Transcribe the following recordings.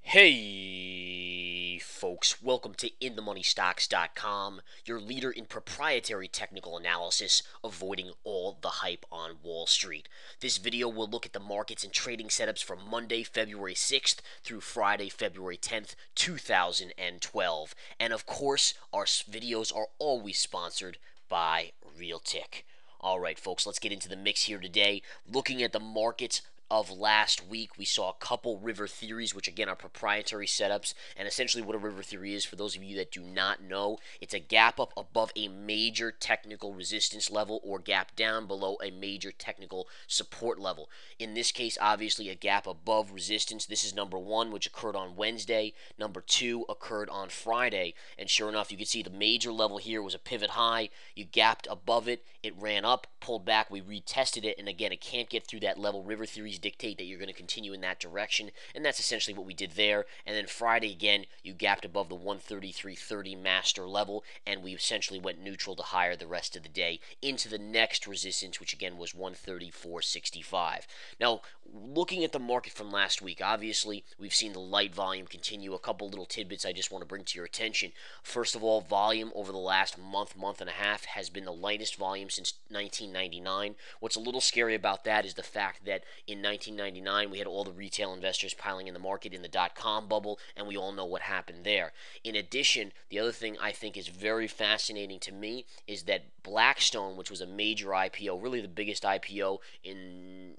Hey folks, welcome to InTheMoneyStocks.com, your leader in proprietary technical analysis, avoiding all the hype on Wall Street. This video will look at the markets and trading setups from Monday, February 6th through Friday, February 10th, 2012. And of course, our videos are always sponsored by Realtik. Alright folks, let's get into the mix here today. Looking at the markets of last week, we saw a couple river theories, which again are proprietary setups. And essentially what a river theory is, for those of you that do not know, it's a gap up above a major technical resistance level or gap down below a major technical support level. In this case, obviously a gap above resistance. This is number one, which occurred on Wednesday. Number two occurred on Friday. And sure enough, you can see the major level here was a pivot high. You gapped above it, it ran up, pulled back, we retested it, and again, it can't get through that level. River theories dictate that you're going to continue in that direction, and that's essentially what we did there. And then Friday again, you gapped above the 133.30 master level, and we essentially went neutral to higher the rest of the day into the next resistance, which again was 134.65. Now, looking at the market from last week, obviously we've seen the light volume continue. A couple little tidbits I just want to bring to your attention. First of all, volume over the last month and a half has been the lightest volume since 1999. What's a little scary about that is the fact that in 1999 we had all the retail investors piling in the market in the dot-com bubble, and we all know what happened there. In addition, the other thing I think is very fascinating to me is that Blackstone, which was a major IPO, really the biggest IPO in,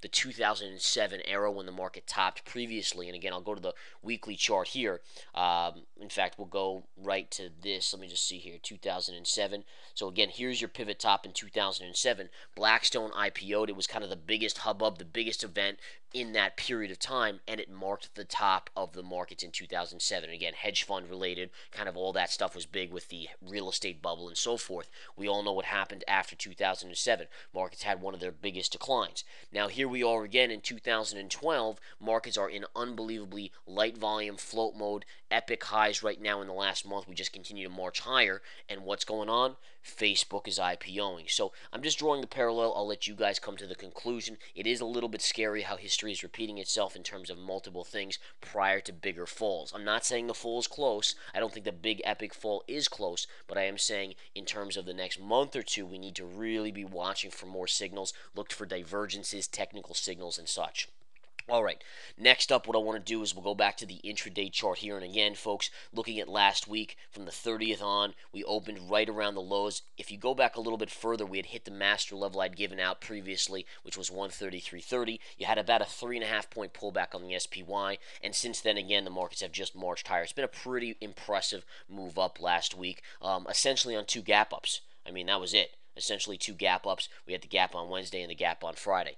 the 2007 era when the market topped previously. And again, I'll go to the weekly chart here. In fact, we'll go right to this. Let me just see here, 2007. So again, here's your pivot top in 2007. Blackstone IPO'd. It was kind of the biggest hubbub, the biggest event in that period of time, and it marked the top of the markets in 2007. Again, hedge fund related, kind of all that stuff was big with the real estate bubble and so forth. We all know what happened after 2007. Markets had one of their biggest declines. Now here we are again in 2012. Markets are in unbelievably light volume, float mode, epic highs right now in the last month. We just continue to march higher. And what's going on? Facebook is IPOing. So I'm just drawing the parallel. I'll let you guys come to the conclusion. It is a little bit scary how history is repeating itself in terms of multiple things prior to bigger falls. I'm not saying the fall is close. I don't think the big epic fall is close, but I am saying in terms of the next month or two, we need to really be watching for more signals, look for divergences, technical signals, and such. All right, next up, what I want to do is we'll go back to the intraday chart here. And again, folks, looking at last week from the 30th on, we opened right around the lows. If you go back a little bit further, we had hit the master level I'd given out previously, which was 133.30. You had about a 3.5 point pullback on the SPY. And since then, again, the markets have just marched higher. It's been a pretty impressive move up last week, essentially on two gap ups. I mean, that was it. Essentially two gap ups. We had the gap on Wednesday and the gap on Friday.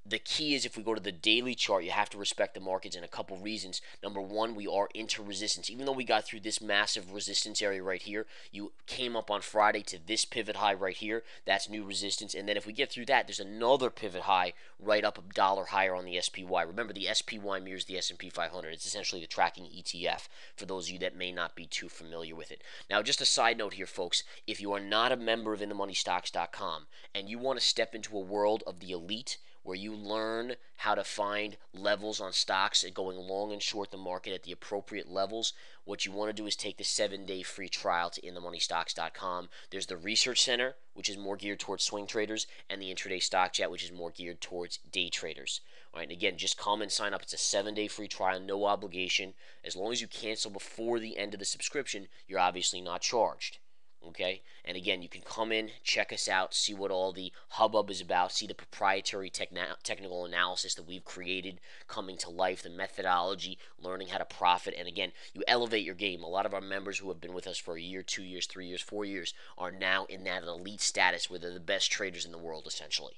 The key is if we go to the daily chart, you have to respect the markets in a couple reasons. Number one, we are into resistance. Even though we got through this massive resistance area right here, you came up on Friday to this pivot high right here. That's new resistance. And then if we get through that, there's another pivot high right up $1 higher on the SPY. Remember, the SPY mirrors the S&P 500. It's essentially the tracking ETF for those of you that may not be too familiar with it. Now, just a side note here, folks. If you are not a member of InTheMoneyStocks.com and you want to step into a world of the elite, where you learn how to find levels on stocks and going long and short the market at the appropriate levels, what you want to do is take the 7-day free trial to InTheMoneyStocks.com. There's the Research Center, which is more geared towards swing traders, and the Intraday Stock Chat, which is more geared towards day traders. All right, and again, just come and sign up. It's a 7-day free trial, no obligation. As long as you cancel before the end of the subscription, you're obviously not charged. Okay, and again, you can come in, check us out, see what all the hubbub is about, see the proprietary technical analysis that we've created coming to life, the methodology, learning how to profit, and again, you elevate your game. A lot of our members who have been with us for a year, 2 years, 3 years, 4 years are now in that elite status where they're the best traders in the world, essentially.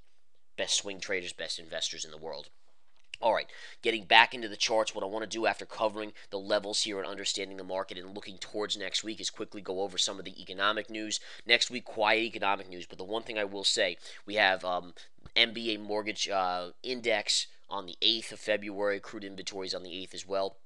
Best swing traders, best investors in the world. All right, getting back into the charts, what I want to do after covering the levels here and understanding the market and looking towards next week is quickly go over some of the economic news. Next week, quiet economic news, but the one thing I will say, we have MBA mortgage index on the 8th of February, crude inventories on the 8th as well.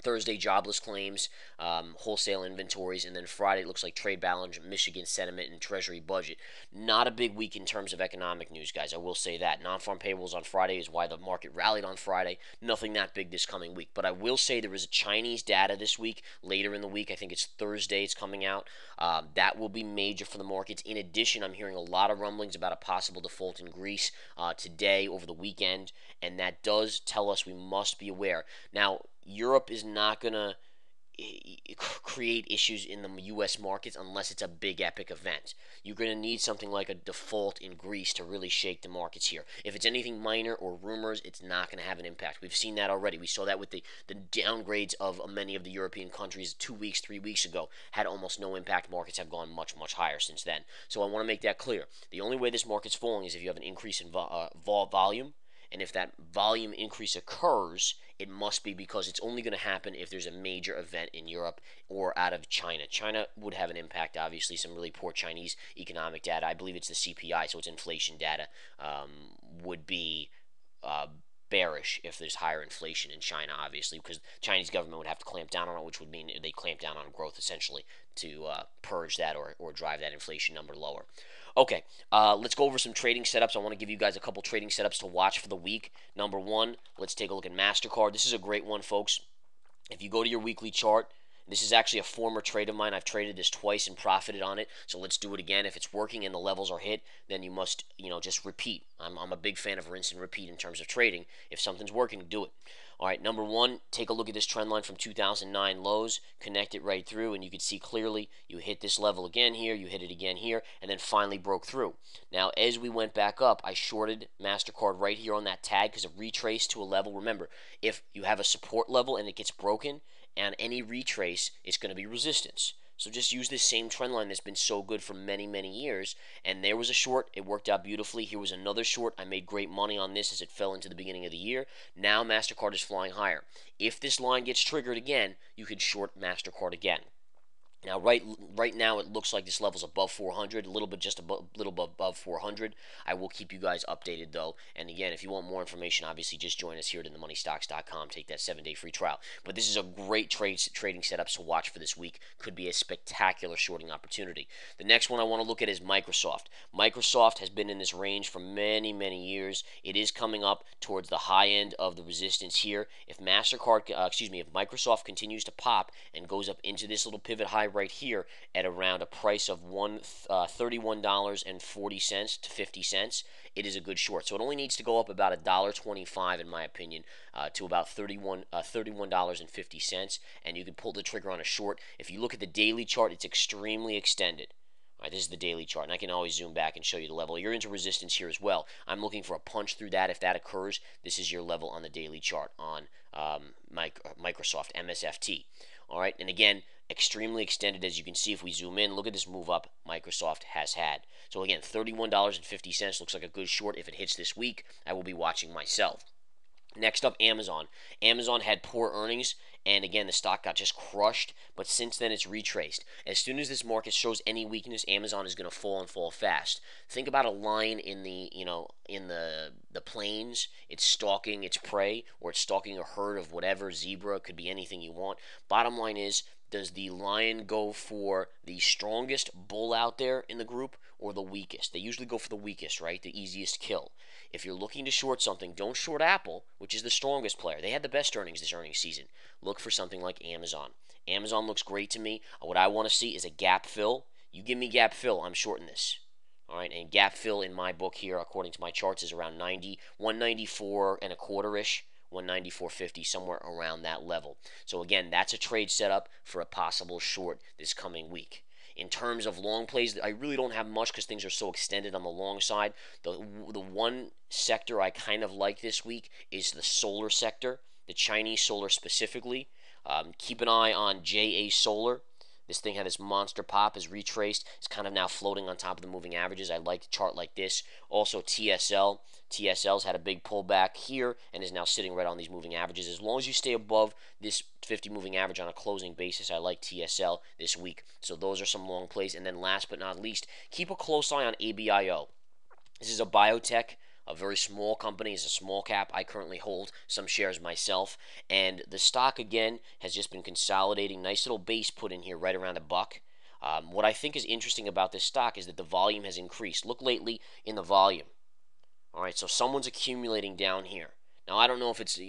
Thursday, jobless claims, wholesale inventories, and then Friday, it looks like trade balance, Michigan sentiment, and Treasury budget. Not a big week in terms of economic news, guys. I will say that. Non-farm payrolls on Friday is why the market rallied on Friday. Nothing that big this coming week. But I will say there is a Chinese data this week, later in the week. I think it's Thursday it's coming out. That will be major for the markets. In addition, I'm hearing a lot of rumblings about a possible default in Greece today, over the weekend, and that does tell us we must be aware. Now, Europe is not going to create issues in the U.S. markets unless it's a big epic event. You're going to need something like a default in Greece to really shake the markets here. If it's anything minor or rumors, it's not going to have an impact. We've seen that already. We saw that with the downgrades of many of the European countries 2 weeks, 3 weeks ago. Had almost no impact. Markets have gone much, much higher since then. So I want to make that clear. The only way this market's falling is if you have an increase in volume. And if that volume increase occurs, it must be because it's only going to happen if there's a major event in Europe or out of China. China would have an impact, obviously, some really poor Chinese economic data. I believe it's the CPI, so it's inflation data, would be bearish if there's higher inflation in China, obviously, because the Chinese government would have to clamp down on it, which would mean they clamp down on growth, essentially, to purge that or drive that inflation number lower. Okay, let's go over some trading setups. I want to give you guys a couple trading setups to watch for the week. Number one, let's take a look at Mastercard. This is a great one, folks. If you go to your weekly chart, this is actually a former trade of mine. I've traded this twice and profited on it, so let's do it again. If it's working and the levels are hit, then you must, just repeat. I'm a big fan of rinse and repeat in terms of trading. If something's working, do it. All right, number one, take a look at this trend line from 2009 lows, connect it right through, and you can see clearly you hit this level again here, you hit it again here, and then finally broke through. Now, as we went back up, I shorted MasterCard right here on that tag because it retraced to a level. Remember, if you have a support level and it gets broken, and any retrace, it's going to be resistance. So just use this same trend line that's been so good for many, many years. And there was a short. It worked out beautifully. Here was another short. I made great money on this as it fell into the beginning of the year. Now MasterCard is flying higher. If this line gets triggered again, you can short MasterCard again. Now, right now, it looks like this level's above 400, a little bit above 400. I will keep you guys updated, though. And again, if you want more information, obviously, just join us here at InTheMoneyStocks.com. Take that 7-day free trial. But this is a great trading setup to watch for this week. Could be a spectacular shorting opportunity. The next one I want to look at is Microsoft. Microsoft has been in this range for many, many years. It is coming up towards the high end of the resistance here. If Microsoft continues to pop and goes up into this little pivot high right here at around a price of $31.40 to 50 cents, it is a good short. So it only needs to go up about $1.25 in my opinion to about $31.50, and you can pull the trigger on a short. If you look at the daily chart, it's extremely extended. All right, this is the daily chart, and I can always zoom back and show you the level. You're into resistance here as well. I'm looking for a punch through that. If that occurs, this is your level on the daily chart on Microsoft MSFT. All right, and again, extremely extended, as you can see. If we zoom in, look at this move up Microsoft has had. So again, $31.50 looks like a good short. If it hits this week, I will be watching myself. Next up, Amazon. Amazon had poor earnings, and again, the stock got just crushed, but since then it's retraced. As soon as this market shows any weakness, Amazon is going to fall and fall fast. Think about a lion in the plains. It's stalking its prey, or it's stalking a herd of whatever, zebra, could be anything you want. Bottom line is, does the lion go for the strongest bull out there in the group or the weakest? They usually go for the weakest, right? The easiest kill. If you're looking to short something, don't short Apple, which is the strongest player. They had the best earnings this earnings season. Look for something like Amazon. Amazon looks great to me. What I want to see is a gap fill. You give me gap fill, I'm shorting this. All right, and gap fill in my book here, according to my charts, is around 194 and a quarter-ish. 194.50, somewhere around that level. So again, that's a trade setup for a possible short this coming week. In terms of long plays, I really don't have much because things are so extended on the long side. The one sector I kind of like this week is the solar sector, the Chinese solar specifically. Keep an eye on JASO. This thing had this monster pop, is retraced. It's kind of now floating on top of the moving averages. I like a chart like this. Also TSL. TSL's had a big pullback here and is now sitting right on these moving averages. As long as you stay above this 50 moving average on a closing basis, I like TSL this week. So those are some long plays. And then last but not least, keep a close eye on ABIO. This is a biotech A very small company. It's a small cap. I currently hold some shares myself, and the stock again has just been consolidating. Nice little base put in here, right around a buck. What I think is interesting about this stock is that the volume has increased. Look lately in the volume. All right, so someone's accumulating down here. Now, I don't know if it's,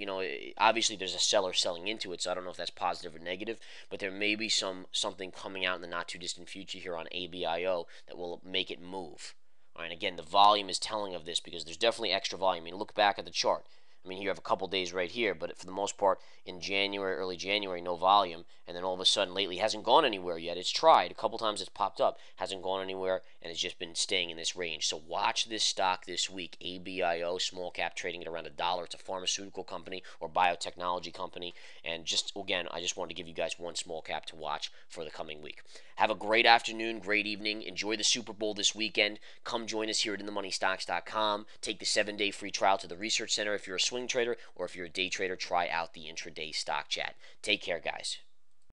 obviously there's a seller selling into it, so I don't know if that's positive or negative, but there may be something coming out in the not too distant future here on ABIO that will make it move. All right, again, the volume is telling of this because there's definitely extra volume. I mean, look back at the chart. I mean, you have a couple days right here, but for the most part, in January, early January, no volume, and then all of a sudden, lately, hasn't gone anywhere yet. It's tried a couple times, it's popped up, hasn't gone anywhere, and it's just been staying in this range. So watch this stock this week, ABIO, small cap, trading at around $1. It's a pharmaceutical company or biotechnology company, and just again, I just wanted to give you guys one small cap to watch for the coming week. Have a great afternoon, great evening. Enjoy the Super Bowl this weekend. Come join us here at InTheMoneyStocks.com. Take the 7-day free trial to the Research Center if you're a swing trader, or if you're a day trader, try out the intraday stock chat. Take care, guys.